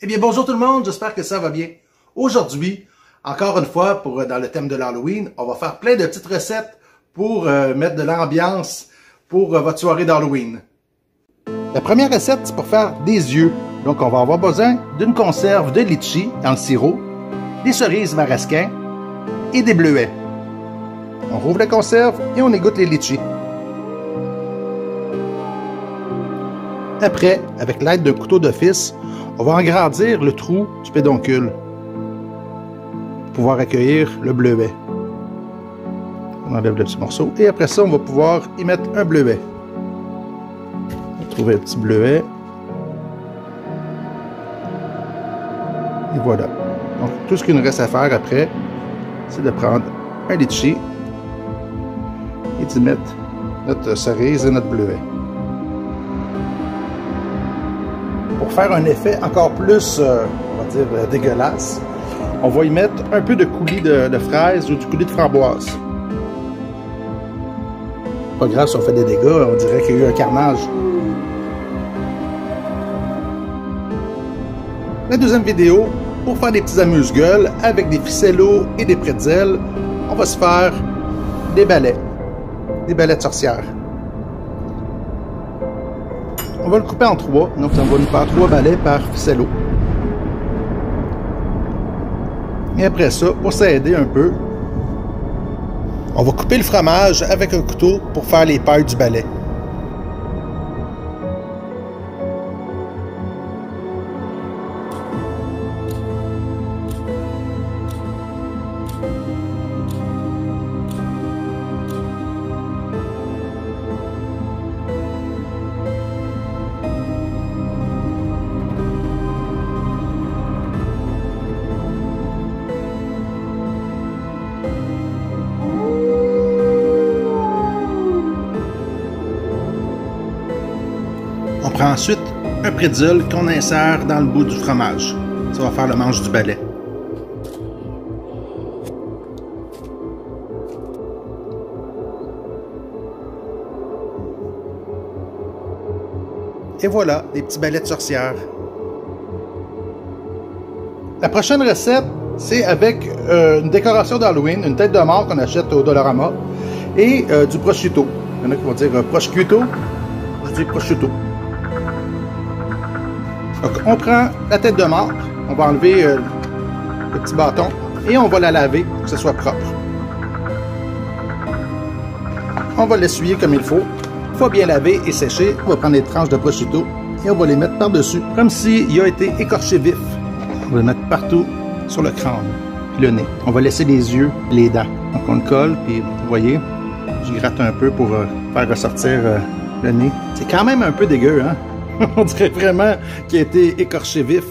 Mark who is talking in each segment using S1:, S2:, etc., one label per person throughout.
S1: bien, bonjour tout le monde, j'espère que ça va bien. Aujourd'hui, encore une fois, dans le thème de l'Halloween, on va faire plein de petites recettes pour mettre de l'ambiance pour votre soirée d'Halloween. La première recette, c'est pour faire des yeux. Donc, on va avoir besoin d'une conserve de litchi dans le sirop, des cerises marasquin et des bleuets. On rouvre la conserve et on égoutte les litchis. Après, avec l'aide d'un couteau d'office, on va agrandir le trou du pédoncule pour pouvoir accueillir le bleuet. On enlève le petit morceau et après ça, on va pouvoir y mettre un bleuet. On va trouver un petit bleuet. Et voilà. Donc, tout ce qu'il nous reste à faire après, c'est de prendre un litchi et d'y mettre notre cerise et notre bleuet. Pour faire un effet encore plus, on va dire, dégueulasse, on va y mettre un peu de coulis de fraises ou du coulis de framboise. Pas grave si on fait des dégâts, on dirait qu'il y a eu un carnage. La deuxième vidéo, pour faire des petits amuse-gueules avec des ficellos et des pretzels, on va se faire des balais de sorcière. On va le couper en trois, donc ça va nous faire 3 balais par ficello. Et après ça, pour s'aider un peu, on va couper le fromage avec un couteau pour faire les pailles du balai. On prend ensuite un pretzel qu'on insère dans le bout du fromage. Ça va faire le manche du balai. Et voilà, des petits balais de sorcière. La prochaine recette, c'est avec une décoration d'Halloween, une tête de mort qu'on achète au Dollarama et du prosciutto. Il y en a qui vont dire prosciutto, je dis prosciutto. Donc, on prend la tête de mort, on va enlever le petit bâton et on va la laver pour que ce soit propre. On va l'essuyer comme il faut. Une fois bien lavé et séché, on va prendre des tranches de prosciutto et on va les mettre par-dessus, comme s'il a été écorché vif. On va le mettre partout sur le crâne, puis le nez. On va laisser les yeux, les dents. Donc on le colle, puis vous voyez, je gratte un peu pour faire ressortir le nez. C'est quand même un peu dégueu, hein? On dirait vraiment qu'il a été écorché vif.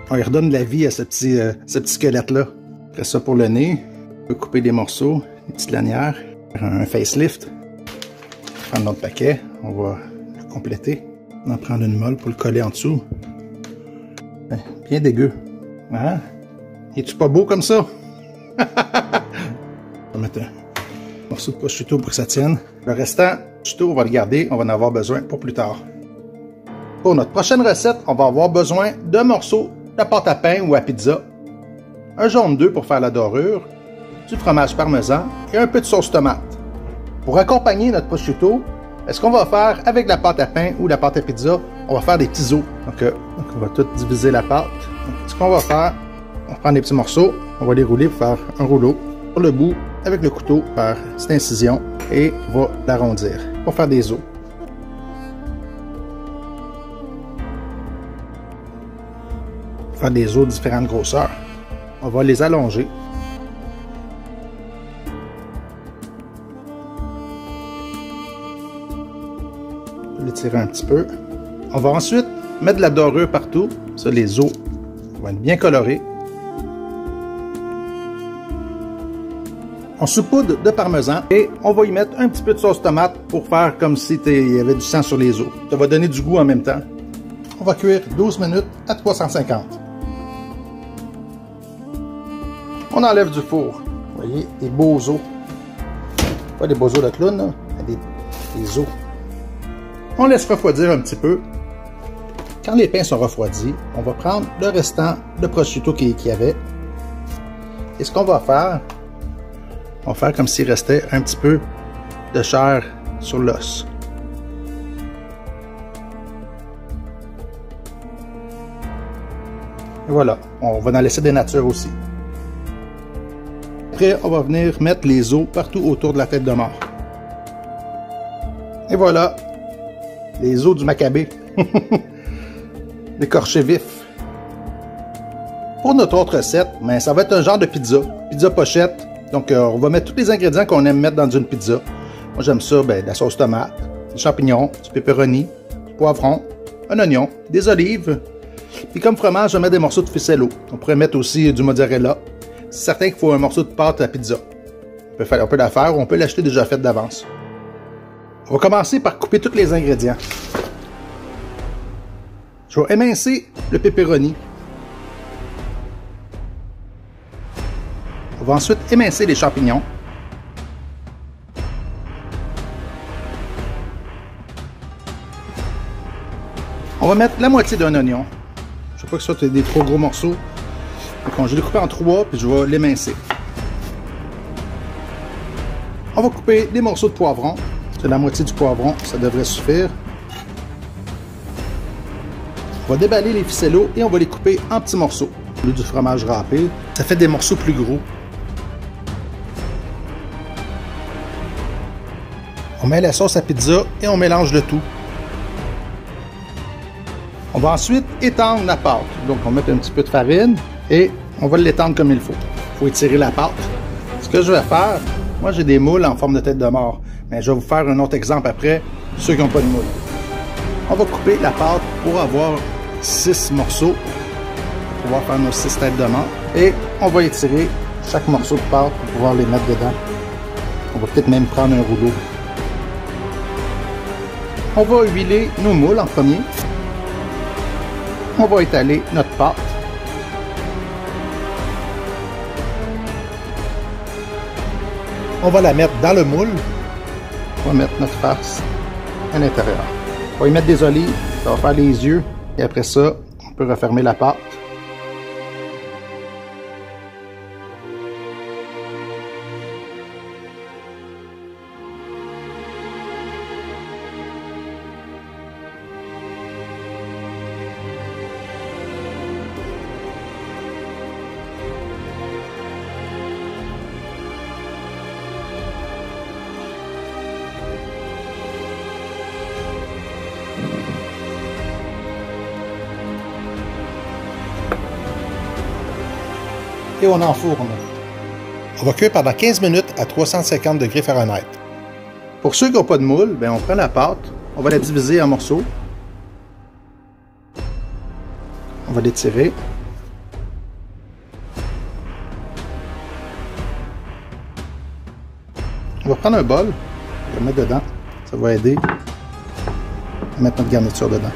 S1: On lui redonne de la vie à ce petit squelette-là. Après ça, pour le nez, on peut couper des morceaux, des petites lanières, faire un facelift. Prendre notre paquet, on va le compléter. On en prendre une molle pour le coller en dessous. Bien dégueu. Hein? Es-tu pas beau comme ça? On va mettre un morceau de prosciutto pour que ça tienne. Le restant, prosciutto, on va le garder, on va en avoir besoin pour plus tard. Pour notre prochaine recette, on va avoir besoin d'un morceau de pâte à pain ou à pizza, un jaune d'œuf pour faire la dorure, du fromage parmesan et un peu de sauce tomate. Pour accompagner notre prosciutto, ce qu'on va faire avec la pâte à pain ou la pâte à pizza, on va faire des petits os. Donc on va tout diviser la pâte. Donc, ce qu'on va faire, on va prendre des petits morceaux, on va les rouler pour faire un rouleau. Sur le bout, avec le couteau, faire une petite incision et on va l'arrondir pour faire des os. Faire des os de différentes grosseurs. On va les allonger. On va les tirer un petit peu. On va ensuite mettre de la dorure partout. Ça, les os vont être bien colorés. On saupoudre de parmesan et on va y mettre un petit peu de sauce tomate pour faire comme si il y avait du sang sur les os. Ça va donner du goût en même temps. On va cuire 12 minutes à 350. On enlève du four. Vous voyez, des beaux os. Pas des beaux os de clown, là, mais des os. On laisse refroidir un petit peu. Quand les pains sont refroidis, on va prendre le restant de prosciutto qu'il y avait. Et ce qu'on va faire, on va faire comme s'il restait un petit peu de chair sur l'os. Et voilà, on va en laisser des natures aussi. Après, on va venir mettre les os partout autour de la tête de mort. Et voilà, les os du macabé. Écorchés vifs. Pour notre autre recette, ben, ça va être un genre de pizza pochette. Donc, on va mettre tous les ingrédients qu'on aime mettre dans une pizza. Moi, j'aime ça, ben, de la sauce tomate, des champignons, du pepperoni, du poivron, un oignon, des olives. Puis comme fromage, je vais mettre des morceaux de ficello. On pourrait mettre aussi du mozzarella. C'est certain qu'il faut un morceau de pâte à pizza. On peut la faire ou on peut l'acheter déjà faite d'avance. On va commencer par couper tous les ingrédients. Je vais émincer le pepperoni. On va ensuite émincer les champignons. On va mettre la moitié d'un oignon. Je ne veux pas que ce soit des trop gros morceaux. Donc, je vais le couper en 3 puis je vais l'émincer. On va couper des morceaux de poivron. C'est la moitié du poivron, ça devrait suffire. On va déballer les ficellos et on va les couper en petits morceaux. Au lieu du fromage râpé, ça fait des morceaux plus gros. On met la sauce à pizza et on mélange le tout. On va ensuite étendre la pâte. Donc on va mettre un petit peu de farine et on va l'étendre comme il faut. Il faut étirer la pâte. Ce que je vais faire, moi j'ai des moules en forme de tête de mort. Mais je vais vous faire un autre exemple après, ceux qui n'ont pas de moule. On va couper la pâte pour avoir 6 morceaux, pour pouvoir faire nos 6 têtes de mort. Et on va étirer chaque morceau de pâte pour pouvoir les mettre dedans. On va peut-être même prendre un rouleau. On va huiler nos moules en premier. On va étaler notre pâte. On va la mettre dans le moule. On va mettre notre farce à l'intérieur. On va y mettre des olives, ça va faire les yeux. Et après ça, on peut refermer la pâte. Et on enfourne. On va cuire pendant 15 minutes à 350 degrés Fahrenheit. Pour ceux qui n'ont pas de moule, ben on prend la pâte, on va la diviser en morceaux. On va l'étirer. On va prendre un bol, on va le mettre dedans. Ça va aider à mettre notre garniture dedans.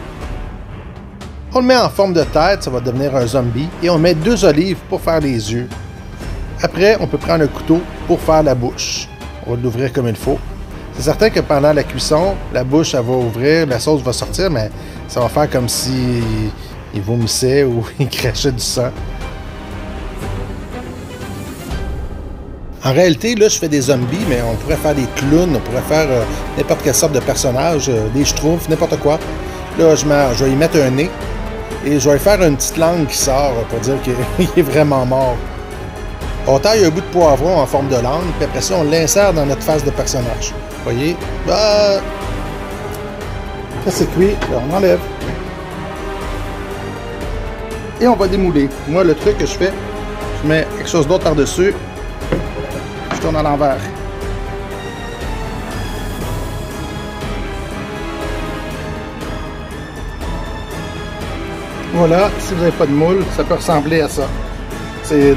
S1: On le met en forme de tête, ça va devenir un zombie. Et on met 2 olives pour faire les yeux. Après, on peut prendre un couteau pour faire la bouche. On va l'ouvrir comme il faut. C'est certain que pendant la cuisson, la bouche, elle va ouvrir, la sauce va sortir, mais ça va faire comme si il vomissait ou il crachait du sang. En réalité, là, je fais des zombies, mais on pourrait faire des clowns, on pourrait faire n'importe quelle sorte de personnage, des schtroumpfs, n'importe quoi. Là, je vais y mettre un nez. Et je vais lui faire une petite langue qui sort pour dire qu'il est vraiment mort. On taille un bout de poivron en forme de langue, puis après ça, on l'insère dans notre face de personnage. Vous voyez? Bah! Ça, c'est cuit. Là, on enlève. Et on va démouler. Moi, le truc que je fais, je mets quelque chose d'autre par-dessus. Je tourne à l'envers. Voilà, si vous n'avez pas de moule, ça peut ressembler à ça. C'est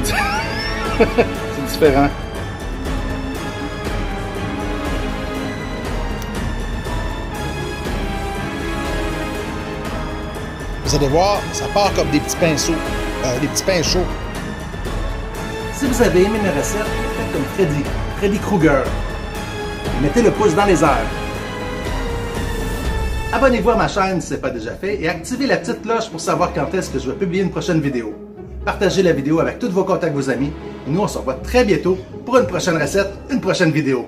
S1: différent. Vous allez voir, ça part comme des petits pinceaux, des petits pains chauds. Si vous avez aimé mes recettes, faites comme Freddy Krueger. Mettez le pouce dans les airs. Abonnez-vous à ma chaîne si ce n'est pas déjà fait et activez la petite cloche pour savoir quand est-ce que je vais publier une prochaine vidéo. Partagez la vidéo avec tous vos contacts, vos amis. Et nous, on se revoit très bientôt pour une prochaine recette, une prochaine vidéo.